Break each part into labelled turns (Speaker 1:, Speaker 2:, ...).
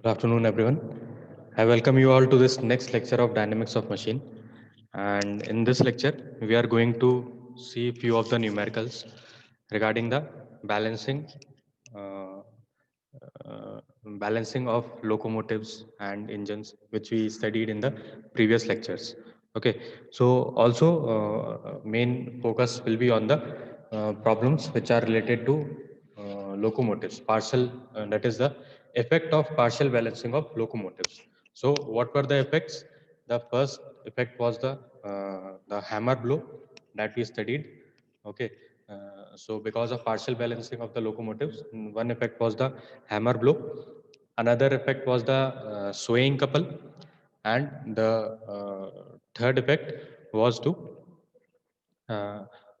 Speaker 1: Good afternoon, everyone. I welcome you all to this next lecture of Dynamics of Machine. And in this lecture, we are going to see few of the numericals regarding the balancing, uh, balancing of locomotives and engines, which we studied in the previous lectures. Okay, so also main focus will be on the problems which are related to locomotives, that is the effect of partial balancing of locomotives. So what were the effects? The first effect was the hammer blow that we studied. Okay, so because of partial balancing of the locomotives, one effect was the hammer blow. Another effect was the swaying couple, and the third effect was to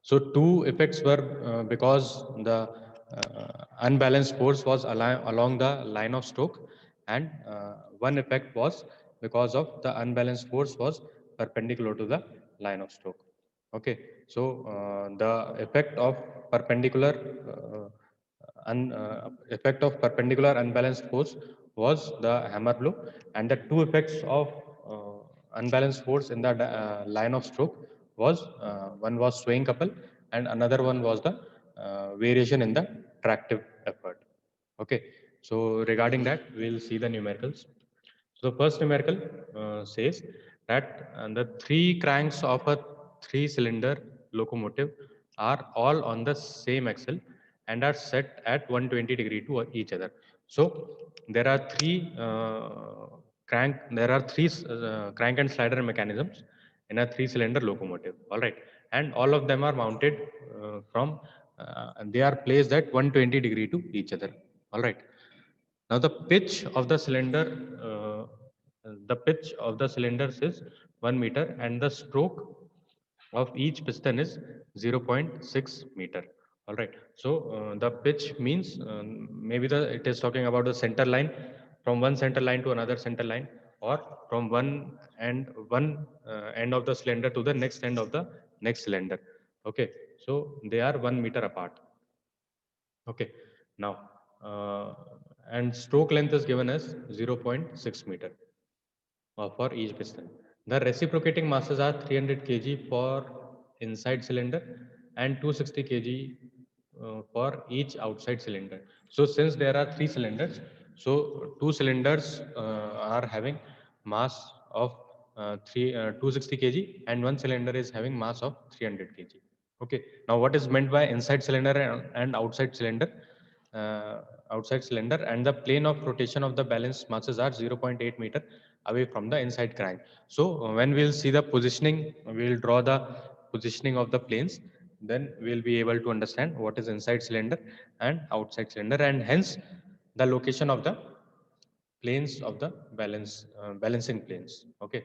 Speaker 1: so two effects were because the unbalanced force was along the line of stroke, and one effect was because of the unbalanced force was perpendicular to the line of stroke. Okay, so the effect of perpendicular unbalanced force was the hammer blow, and the two effects of unbalanced force in the line of stroke was one was swaying couple, and another one was the variation in the tractive effort. Okay, so regarding that, we'll see the numericals. So the first numerical says that the three cranks of a three-cylinder locomotive are all on the same axle and are set at 120 degree to each other. So there are three crank and slider mechanisms in a three-cylinder locomotive. All right, and all of them are mounted and they are placed at 120 degree to each other. All right. Now the pitch of the cylinders is 1 meter, and the stroke of each piston is 0.6 meter. All right. So the pitch means maybe it is talking about the center line, from one center line to another center line, or from one end of the cylinder to the next end of the next cylinder. Okay. So they are 1 meter apart. Okay, now, uh, and stroke length is given as 0.6 meter for each piston. The reciprocating masses are 300 kg for inside cylinder and 260 kg for each outside cylinder. So since there are three cylinders, so two cylinders are having mass of 260 kg, and one cylinder is having mass of 300 kg. Okay. Now, what is meant by inside cylinder and outside cylinder? Outside cylinder, and the plane of rotation of the balanced masses are 0.8 meter away from the inside crank. So when we'll see the positioning, we'll draw the positioning of the planes, then we'll be able to understand what is inside cylinder and outside cylinder, and hence the location of the planes of the balancing planes. Okay.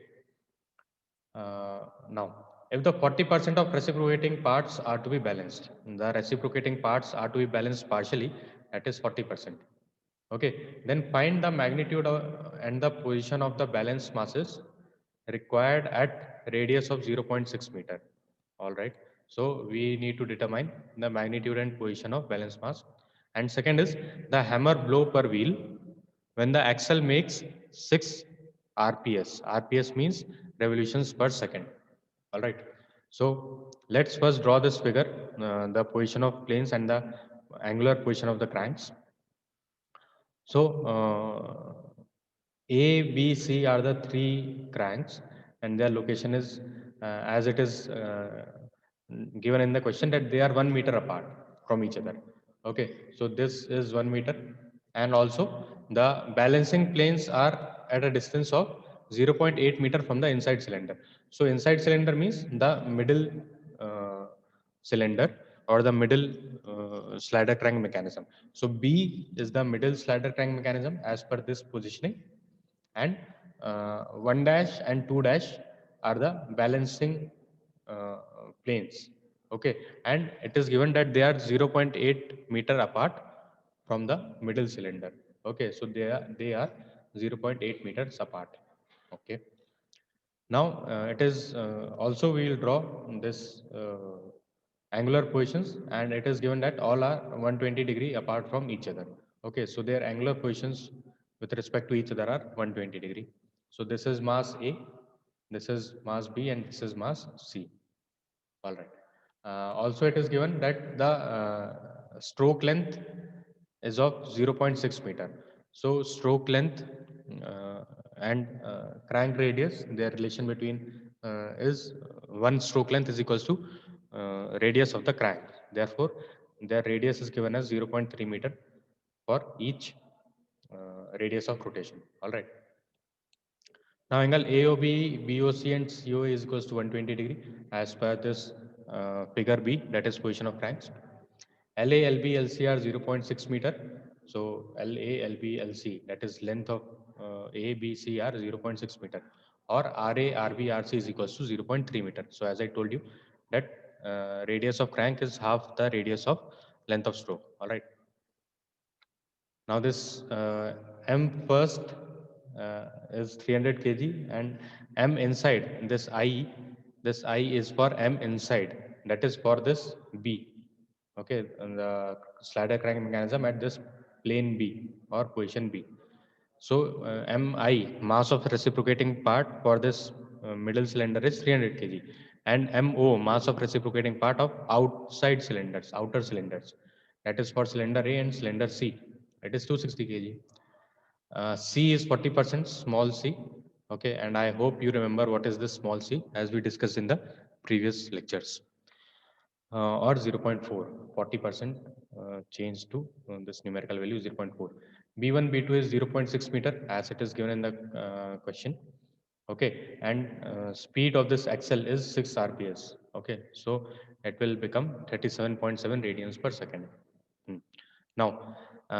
Speaker 1: Now, if the 40% of reciprocating parts are to be balanced, the reciprocating parts are to be balanced partially, that is 40%. Okay, then find the magnitude and the position of the balanced masses required at radius of 0.6 meter. All right, so we need to determine the magnitude and position of balanced mass. And second is the hammer blow per wheel when the axle makes 6 RPS. RPS means revolutions per second. All right. So let's first draw this figure, the position of planes and the angular position of the cranks. So A, B, C are the three cranks, and their location is as it is given in the question, that they are 1 meter apart from each other. Okay, so this is 1 meter, and also the balancing planes are at a distance of 0.8 meter from the inside cylinder. So inside cylinder means the middle uh, cylinder or the middle slider crank mechanism. So B is the middle slider crank mechanism as per this positioning, and 1 dash and 2 dash are the balancing uh, planes. Okay, and it is given that they are 0.8 meter apart from the middle cylinder. Okay, so they are 0.8 meters apart. Okay, now it is also we will draw this angular positions, and it is given that all are 120 degree apart from each other. Okay, so their angular positions with respect to each other are 120 degree. So this is mass A, this is mass B, and this is mass C. All right. Also, it is given that the stroke length is of 0.6 meter. So stroke length and crank radius, their relation between is one stroke length is equals to radius of the crank. Therefore, their radius is given as 0.3 meter for each radius of rotation. All right. Now angle AOB, BOC and COA is equals to 120 degree as per this figure B, that is position of cranks. LA, LB, LC are 0.6 meter. So LA, LB, LC, that is length of A, B, C are 0.6 meter. Or RA, RB, RC is equals to 0.3 meter. So as I told you that radius of crank is half the radius of length of stroke. All right. Now this M first is 300 kg and M inside this I is for M inside, that is for this B. Okay, and the slider crank mechanism at this plane B or position B. So Mi, mass of reciprocating part for this middle cylinder is 300 kg, and Mo, mass of reciprocating part of outside cylinders, outer cylinders, that is for cylinder A and cylinder C, it is 260 kg. C is 40% small c. Okay, and I hope you remember what is this small c as we discussed in the previous lectures. Or 0.4, 40% change to this numerical value 0.4. B1, B2 is 0.6 meter as it is given in the question. Okay, and speed of this axle is 6 RPS. Okay, so it will become 37.7 radians per second. Now,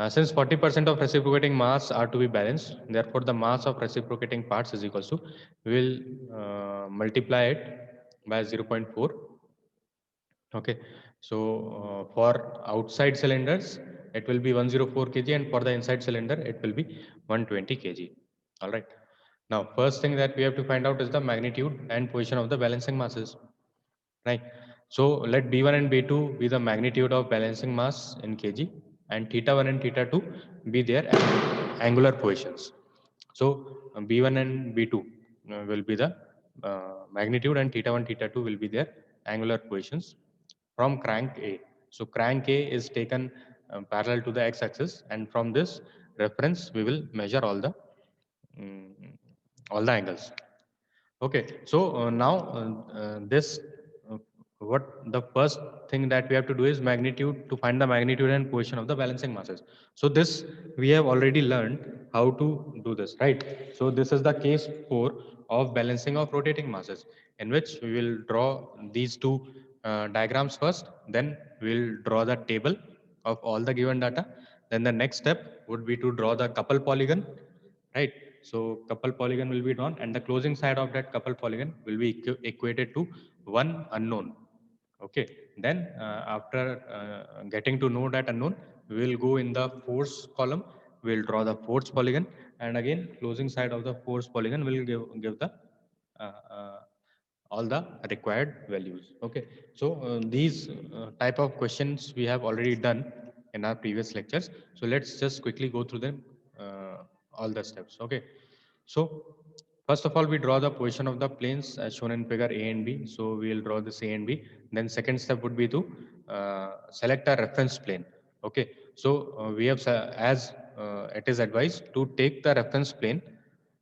Speaker 1: since 40% of reciprocating mass are to be balanced, therefore the mass of reciprocating parts is equals to, we will multiply it by 0.4. Okay, so for outside cylinders, it will be 104 kg, and for the inside cylinder, it will be 120 kg. All right. Now, first thing that we have to find out is the magnitude and position of the balancing masses. Right. So let B1 and B2 be the magnitude of balancing mass in kg, and theta 1 and theta 2 be their angular positions. So B1 and B2 will be the magnitude, and theta 1, theta 2 will be their angular positions from crank A. So crank A is taken parallel to the x-axis, and from this reference we will measure mm, all the angles. Okay, so now this what the first thing that we have to do is magnitude, to find the magnitude and position of the balancing masses. So this we have already learned how to do this, right? So this is the case 4 of balancing of rotating masses, in which we will draw these two diagrams first, then we will draw the table of all the given data. Then the next step would be to draw the couple polygon, right? So couple polygon will be drawn, and the closing side of that couple polygon will be equated to one unknown. Okay, then after getting to know that unknown, we will go in the force column, we will draw the force polygon, and again closing side of the force polygon will give the uh, uh, all the required values. Okay, so these type of questions we have already done in our previous lectures. So let's just quickly go through them, all the steps. Okay, so first of all, we draw the position of the planes as shown in figure A and B. So we will draw this A and B. Then second step would be to select a reference plane. Okay, so we have as it is advised to take the reference plane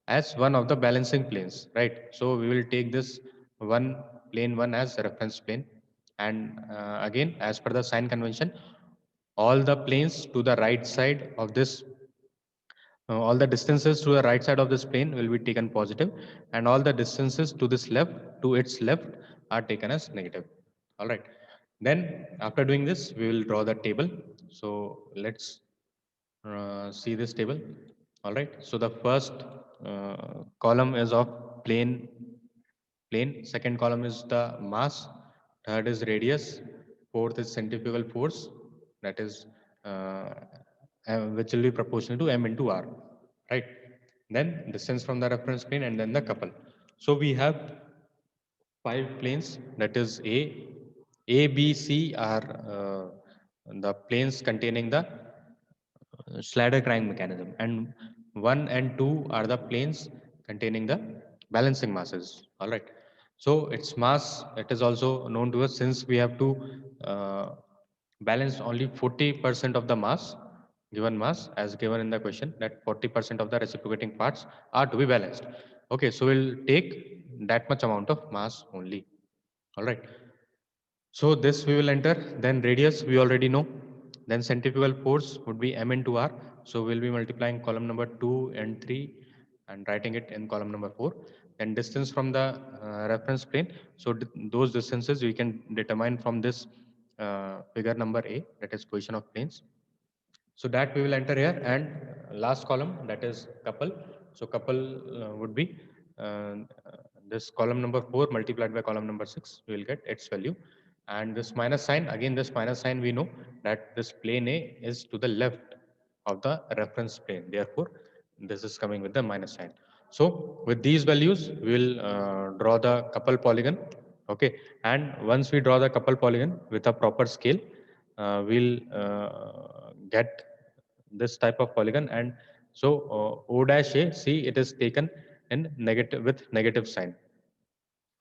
Speaker 1: as one of the balancing planes, right? So we will take this one plane 1 as reference plane, and again as per the sign convention, all the planes to the right side of this all the distances to the right side of this plane will be taken positive, and all the distances to this left, to its left, are taken as negative. All right. Then after doing this, we will draw the table. So let's see this table. All right. So the first column is of plane. Second column is the mass. Third is radius. Fourth is centrifugal force. That is which will be proportional to m into r. Right. Then distance from the reference plane, and then the couple. So we have 5 planes. That is A, B, C are the planes containing the slider crank mechanism, and 1 and 2 are the planes containing the balancing masses. All right. So its mass, it is also known to us, since we have to uh, balance only 40% of the mass, given mass as given in the question, that 40% of the reciprocating parts are to be balanced. Okay, so we'll take that much amount of mass only. All right. So this we will enter, then radius we already know, then centrifugal force would be m into r. So we'll be multiplying column number 2 and 3 and writing it in column number 4. Then distance from the reference plane. So those distances we can determine from this figure number A, that is position of planes. So that we will enter here, and last column, that is couple. So couple would be uh, this column number 4 multiplied by column number 6, we will get its value. And this minus sign, again this minus sign, we know that this plane A is to the left of the reference plane. Therefore, this is coming with the minus sign. So with these values, we will draw the couple polygon. Okay, and once we draw the couple polygon with a proper scale, we'll get this type of polygon. And so O dash A, see, it is taken in negative with negative sign.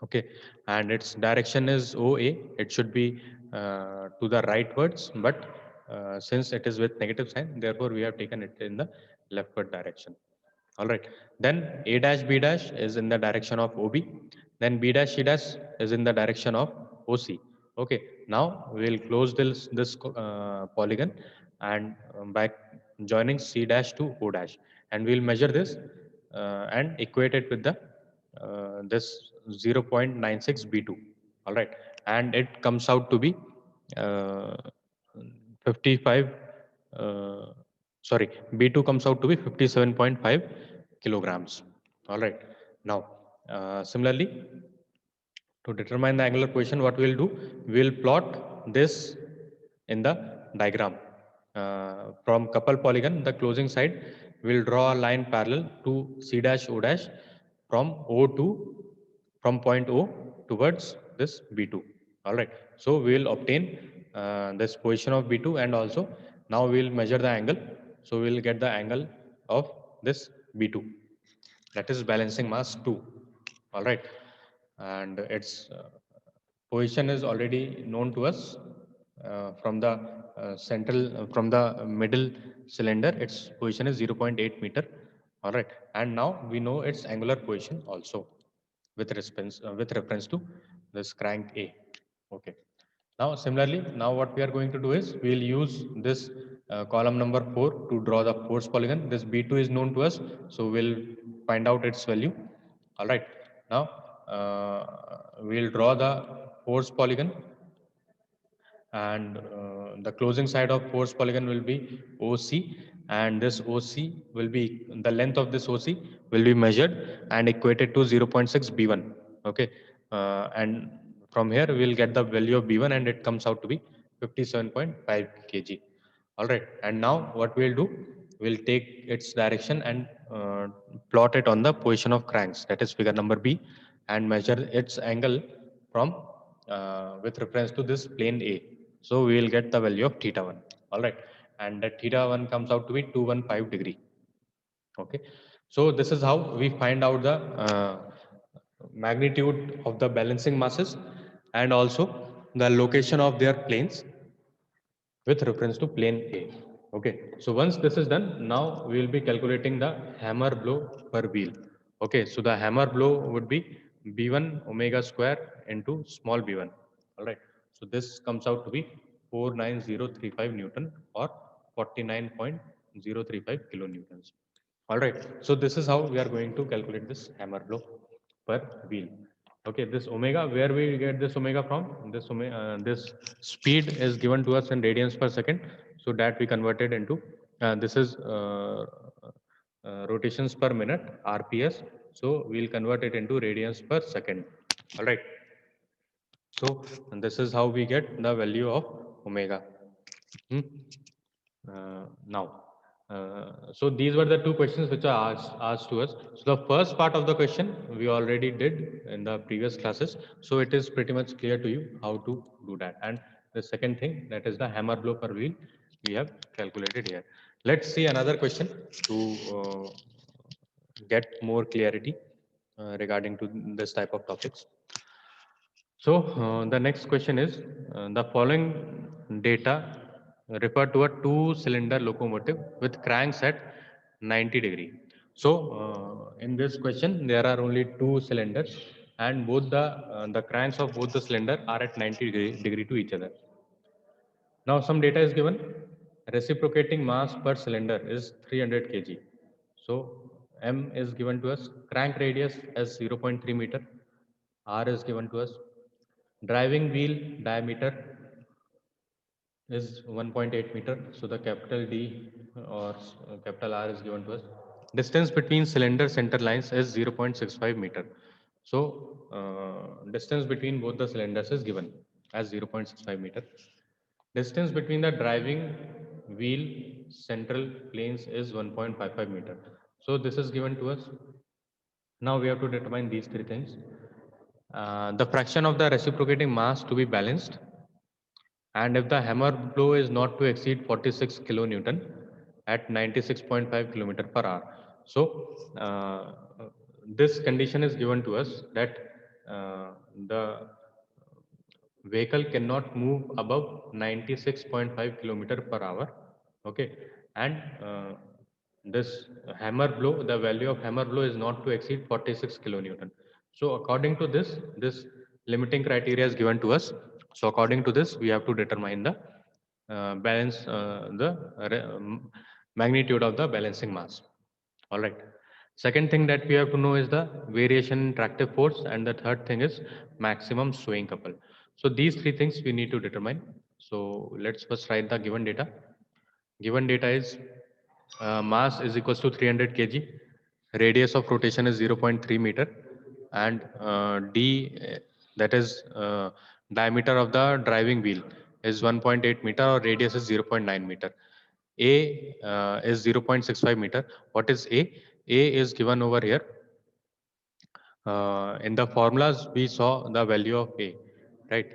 Speaker 1: Okay, and its direction is OA. It should be to the rightwards, but since it is with negative sign, therefore we have taken it in the leftward direction. All right. Then A dash B dash is in the direction of OB. Then B dash C dash is in the direction of OC. Okay. Now we will close this polygon, and by joining C dash to O dash, and we will measure this and equate it with the this 0.96 B2. All right. And it comes out to be uh, 55. Uh, sorry, B2 comes out to be 57.5 kilograms. All right. Now, similarly, to determine the angular position, what we'll do, we'll plot this in the diagram. From couple polygon, the closing side, we'll draw a line parallel to C dash O dash from O to, from point O towards this B2. All right. So we'll obtain this position of B2, and also now we'll measure the angle. So we'll get the angle of this B2, that is balancing mass 2. All right. And its position is already known to us from the from the middle cylinder. Its position is 0.8 meter. All right. And now we know its angular position also with reference to this crank A. Okay. Now, similarly, now what we are going to do is we will use this column number 4 to draw the force polygon. This B2 is known to us, so we'll find out its value. All right. Now, we'll draw the force polygon, and the closing side of force polygon will be OC, and this OC will be, the length of this OC will be measured and equated to 0.6 B1. Okay, and from here we'll get the value of B1, and it comes out to be 57.5 kg. All right, and now what we'll do, we'll take its direction and plot it on the position of cranks, that is figure number B, and measure its angle from with reference to this plane A. So we will get the value of theta 1. All right, and that theta 1 comes out to be 215 degree. Okay, so this is how we find out the magnitude of the balancing masses, and also the location of their planes with reference to plane A. Okay, so once this is done, now we will be calculating the hammer blow per wheel. Okay, so the hammer blow would be B1 omega square into small b1. All right, so this comes out to be 49035 Newton, or 49.035 kilonewtons. All right, so this is how we are going to calculate this hammer blow per wheel. Okay, this omega, where we get this omega from? This speed is given to us in radians per second, so that we converted into this is rotations per minute, RPS. So we'll convert it into radians per second. All right. So this is how we get the value of omega. Hmm. Now, so these were the two questions which are asked to us. So the first part of the question we already did in the previous classes. So it is pretty much clear to you how to do that. And the second thing, that is the hammer blow per wheel, we have calculated here. Let's see another question to get more clarity regarding to this type of topics. So the next question is the following data refer to a two-cylinder locomotive with cranks at 90 degree. So in this question there are only two cylinders and both the cranks of both the cylinder are at 90 degree to each other. Now some data is given. Reciprocating mass per cylinder is 300 kg. So M is given to us. Crank radius as 0.3 meter. R is given to us. Driving wheel diameter is 1.8 meter. So the capital D or capital R is given to us. Distance between cylinder center lines is 0.65 meter. So distance between both the cylinders is given as 0.65 meter. Distance between the driving wheel central planes is 1.55 meter. So this is given to us. Now we have to determine these three things. The fraction of the reciprocating mass to be balanced, and if the hammer blow is not to exceed 46 kilonewton at 96.5 kilometer per hour. So this condition is given to us that the vehicle cannot move above 96.5 kilometer per hour. Okay, and this hammer blow, the value of hammer blow is not to exceed 46 kilonewton. So according to this limiting criteria is given to us. So according to this we have to determine the balance magnitude of the balancing mass. All right. Second thing that we have to know is the variation in tractive force, and the third thing is maximum swaying couple. So these three things we need to determine. So let's first write the given data. Given data is mass is equals to 300 kg, radius of rotation is 0.3 meter, and d that is diameter of the driving wheel is 1.8 meter, or radius is 0.9 meter. A is 0.65 meter. What is A? A is given over here. In the formulas, we saw the value of A, right?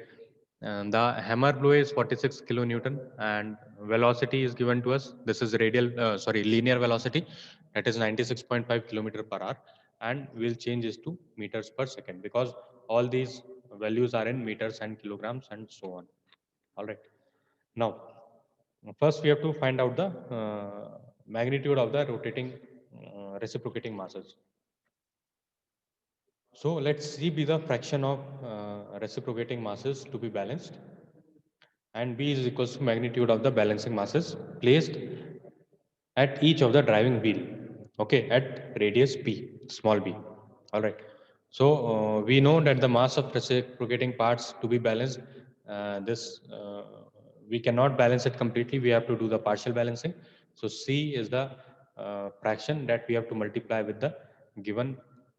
Speaker 1: And the hammer blow is 46 kilonewton, and velocity is given to us. This is linear velocity, that is 96.5 kilometer per hour, and we'll change this to meters per second because all these values are in meters and kilograms and so on. All right. Now, first we have to find out the magnitude of the rotating reciprocating masses. So let's see be the fraction of reciprocating masses to be balanced, and B is equals to magnitude of the balancing masses placed at each of the driving wheel, okay, at radius p, small b. All right. So we know that the mass of reciprocating parts to be balanced, this we cannot balance it completely. We have to do the partial balancing. So C is the fraction that we have to multiply with the given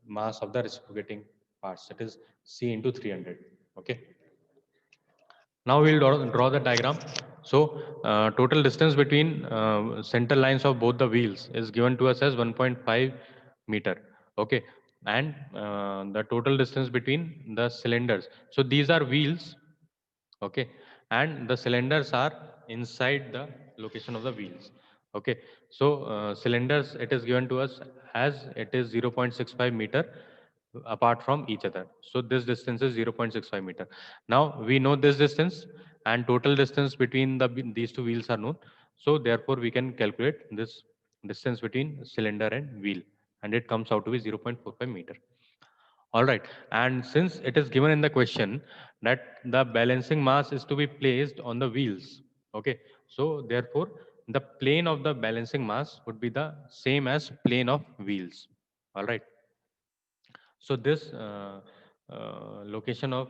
Speaker 1: mass of the reciprocating parts. That is C into 300. Okay. Now we'll draw the diagram. So total distance between center lines of both the wheels is given to us as 1.5 meter. Okay, and the total distance between the cylinders. So these are wheels. Okay, and the cylinders are inside the location of the wheels. Okay, so cylinders, it is given to us as it is 0.65 meter apart from each other. So this distance is 0.65 meter. Now we know this distance, and total distance between these two wheels are known. So therefore we can calculate this distance between cylinder and wheel, and it comes out to be 0.45 meter. All right. And since it is given in the question that the balancing mass is to be placed on the wheels, okay. So therefore, the plane of the balancing mass would be the same as plane of wheels. All right. So this location of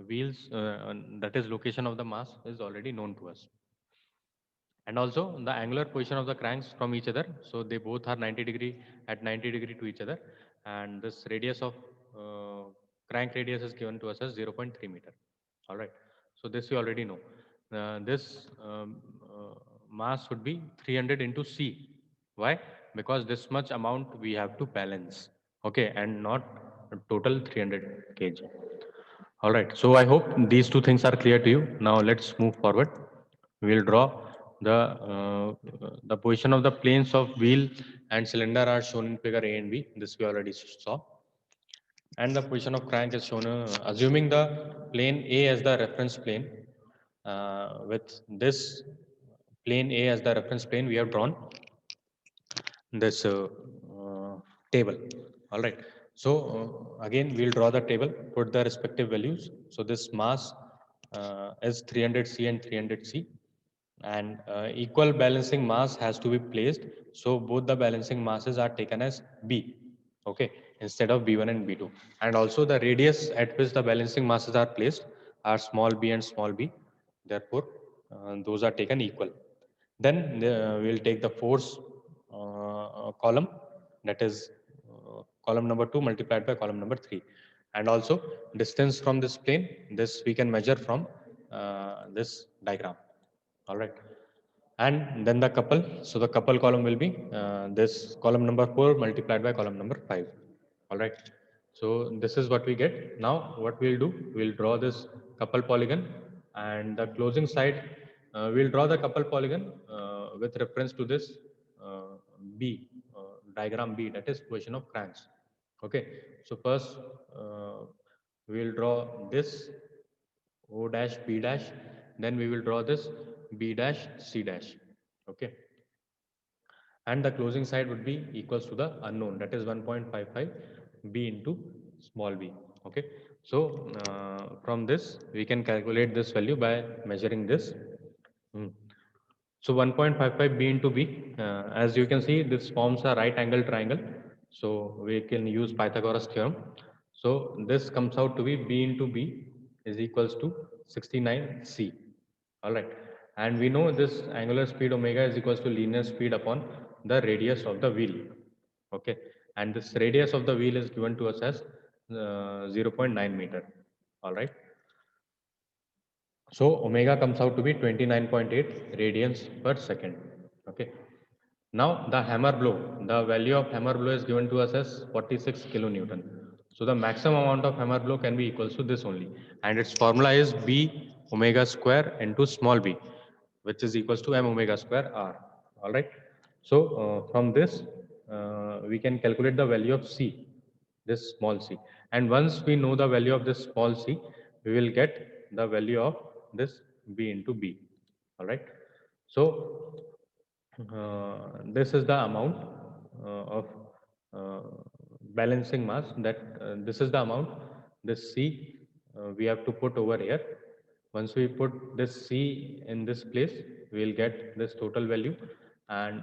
Speaker 1: wheels, that is location of the mass, is already known to us. And also the angular position of the cranks from each other. So they both are 90 degree at 90 degree to each other, and this radius of crank radius is given to us as 0.3 meter. All right. So this we already know. This mass would be 300 into C. Why? Because this much amount we have to balance. Okay, and not a total 300 kg. All right. So I hope these two things are clear to you. Now let's move forward. We'll draw the position of the planes of wheel and cylinder are shown in figure A and B. This we already saw. And the position of crank is shown, assuming the plane A as the reference plane. With this plane A as the reference plane, we have drawn this table. All right. So again, we'll draw the table, put the respective values. So this mass is 300 C and 300 C, and equal balancing mass has to be placed. So both the balancing masses are taken as B, okay, instead of B1 and B2. And also the radius at which the balancing masses are placed are small b and small b. Therefore, those are taken equal. Then we'll take the force column, that is column number 2 multiplied by column number 3. And also distance from this plane, this we can measure from this diagram. All right. And then the couple. So the couple column will be this column number 4 multiplied by column number 5. All right. So this is what we get. Now what we'll do, we'll draw this couple polygon, and the closing side, we'll draw the couple polygon with reference to this B, diagram B, that is position of cranks. Okay. So first we'll draw this O dash B dash, then we will draw this B dash C dash. Okay. And the closing side would be equals to the unknown, that is 1.55 B into small b. Okay. So from this, we can calculate this value by measuring this. So 1.55 B into B, as you can see, this forms a right angle triangle. So we can use Pythagoras theorem. So this comes out to be B into B is equals to 69C. All right. And we know this angular speed omega is equals to linear speed upon the radius of the wheel. Okay. And this radius of the wheel is given to us as 0.9 meter. All right. So omega comes out to be 29.8 radians per second. Okay. Now the hammer blow, the value of hammer blow is given to us as 46 kilonewton. So the maximum amount of hammer blow can be equals to this only, and its formula is B omega square into small b, which is equals to m omega square r. All right. So from this, we can calculate the value of C, this small c. And once we know the value of this small c, we will get the value of this B into B. All right. So this is the amount of uh, balancing mass, that this is the amount, this C we have to put over here. Once we put this C in this place, we will get this total value, and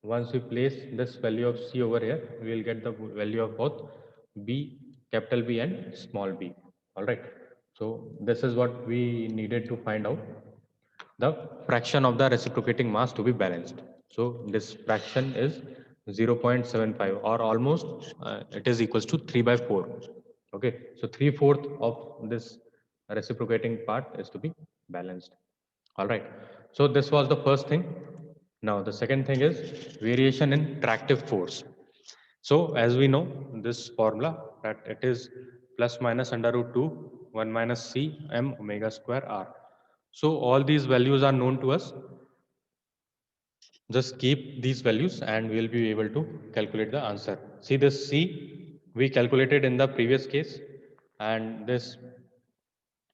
Speaker 1: once we place this value of C over here, we will get the value of both B, capital B, and small b. All right. So this is what we needed to find out the fraction of the reciprocating mass to be balanced. So this fraction is 0.75, or almost it is equals to 3 by 4. Okay. So 3/4 of this reciprocating part is to be balanced. All right. So this was the first thing. Now the second thing is variation in tractive force. So as we know this formula, that it is plus minus under root 2 1 minus C m omega square r. So all these values are known to us. Just keep these values and we'll be able to calculate the answer. See this C we calculated in the previous case, and this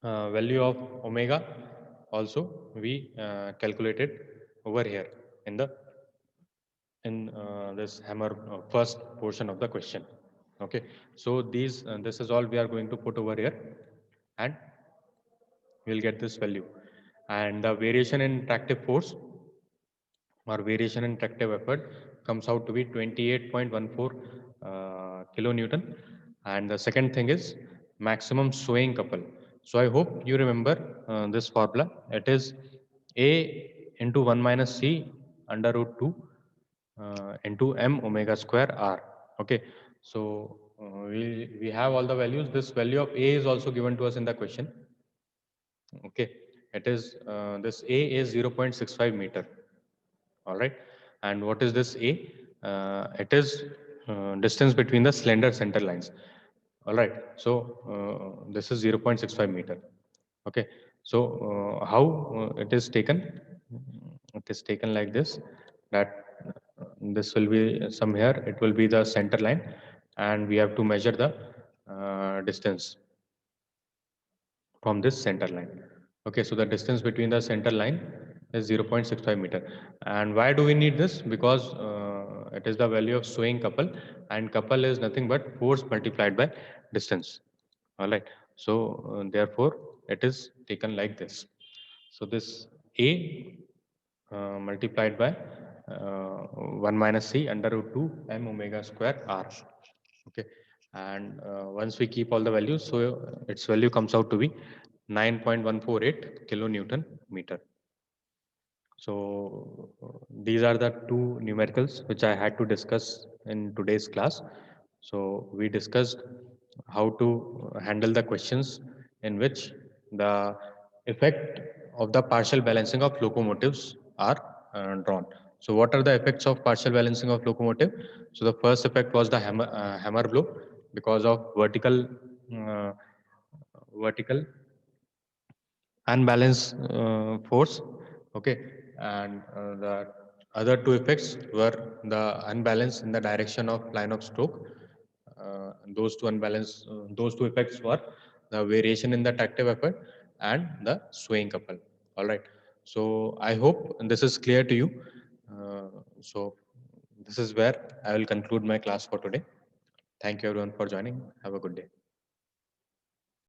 Speaker 1: value of omega also we calculated over here in the this hammer first portion of the question. Okay. So these this is all we are going to put over here, and we'll get this value. And the variation in tractive force or variation in tractive effort comes out to be 28.14 kilonewton. And the second thing is maximum swaying couple. So I hope you remember this formula. It is A into 1 minus C under root 2 into m omega square r. Okay. So we have all the values. This value of A is also given to us in the question. Okay. It is this A is 0.65 meter. All right. And what is this A? It is distance between the slender center lines. All right. So this is 0.65 meter. Okay. So how it is taken? it is taken like this, that this will be some here, it will be the center line, and we have to measure the distance from this center line. Okay, so the distance between the center line is 0.65 meter. And why do we need this? Because it is the value of swaying couple, and couple is nothing but force multiplied by distance. All right. So therefore, it is taken like this. So this A multiplied by 1 minus C under root 2 m omega square R. Okay. And once we keep all the values, so its value comes out to be 9.148 kilonewton meter. So these are the two numericals which I had to discuss in today's class. So we discussed how to handle the questions in which the effect of the partial balancing of locomotives are drawn. So what are the effects of partial balancing of locomotive? So the first effect was the hammer blow because of uh, vertical unbalanced force. Okay, and the other two effects were the unbalance in the direction of line of stroke. Those two effects were the variation in the tractive effort and the swaying couple. All right, so I hope this is clear to you. So this is where I will conclude my class for today. Thank you everyone for joining. Have a good day.